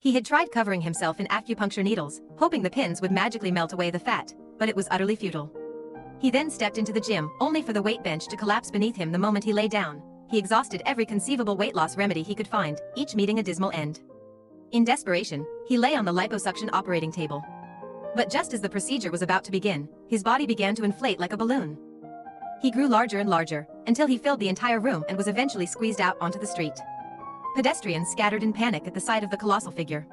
He had tried covering himself in acupuncture needles, hoping the pins would magically melt away the fat, but it was utterly futile. He then stepped into the gym, only for the weight bench to collapse beneath him the moment he lay down. He exhausted every conceivable weight loss remedy he could find, each meeting a dismal end. In desperation, he lay on the liposuction operating table. But just as the procedure was about to begin, his body began to inflate like a balloon. He grew larger and larger, until he filled the entire room and was eventually squeezed out onto the street. Pedestrians scattered in panic at the sight of the colossal figure.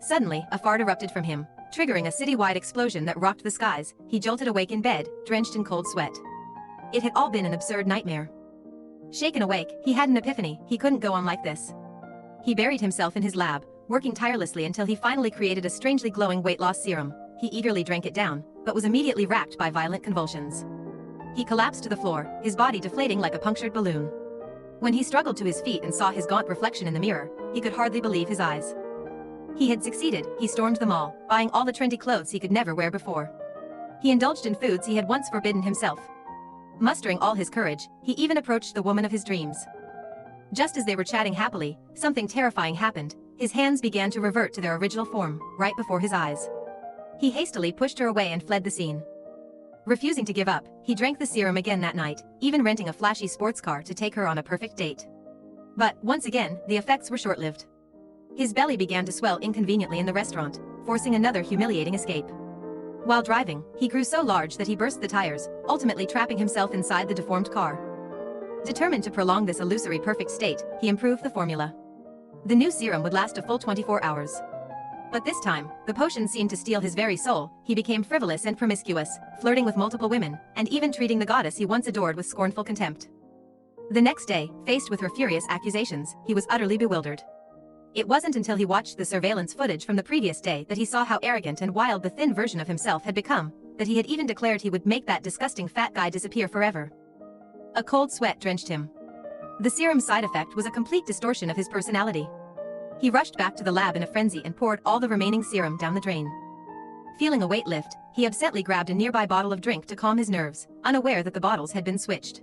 Suddenly, a fart erupted from him, triggering a citywide explosion that rocked the skies. He jolted awake in bed, drenched in cold sweat. It had all been an absurd nightmare. Shaken awake, he had an epiphany. He couldn't go on like this. He buried himself in his lab, working tirelessly until he finally created a strangely glowing weight loss serum. He eagerly drank it down, but was immediately racked by violent convulsions. He collapsed to the floor, his body deflating like a punctured balloon. When he struggled to his feet and saw his gaunt reflection in the mirror, he could hardly believe his eyes. He had succeeded. He stormed the mall, buying all the trendy clothes he could never wear before. He indulged in foods he had once forbidden himself. Mustering all his courage, he even approached the woman of his dreams. Just as they were chatting happily, something terrifying happened. His hands began to revert to their original form, right before his eyes. He hastily pushed her away and fled the scene. Refusing to give up, he drank the serum again that night, even renting a flashy sports car to take her on a perfect date. But, once again, the effects were short-lived. His belly began to swell inconveniently in the restaurant, forcing another humiliating escape. While driving, he grew so large that he burst the tires, ultimately trapping himself inside the deformed car. Determined to prolong this illusory perfect state, he improved the formula. The new serum would last a full 24 hours. But this time, the potion seemed to steal his very soul. He became frivolous and promiscuous, flirting with multiple women, and even treating the goddess he once adored with scornful contempt. The next day, faced with her furious accusations, he was utterly bewildered. It wasn't until he watched the surveillance footage from the previous day that he saw how arrogant and wild the thin version of himself had become, that he had even declared he would make that disgusting fat guy disappear forever. A cold sweat drenched him. The serum's side effect was a complete distortion of his personality. He rushed back to the lab in a frenzy and poured all the remaining serum down the drain. Feeling a weight lift, he absently grabbed a nearby bottle of drink to calm his nerves, unaware that the bottles had been switched.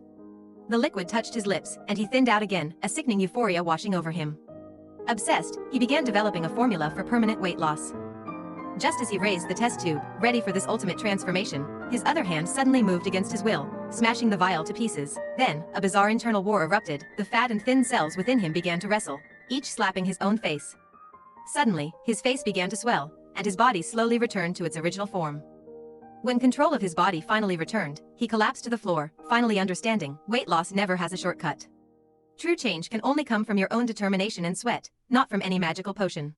The liquid touched his lips, and he thinned out again, a sickening euphoria washing over him. Obsessed, he began developing a formula for permanent weight loss. Just as he raised the test tube, ready for this ultimate transformation, his other hand suddenly moved against his will, smashing the vial to pieces. Then, a bizarre internal war erupted. The fat and thin cells within him began to wrestle, each slapping his own face. Suddenly, his face began to swell, and his body slowly returned to its original form. When control of his body finally returned, he collapsed to the floor, finally understanding, weight loss never has a shortcut. True change can only come from your own determination and sweat, not from any magical potion.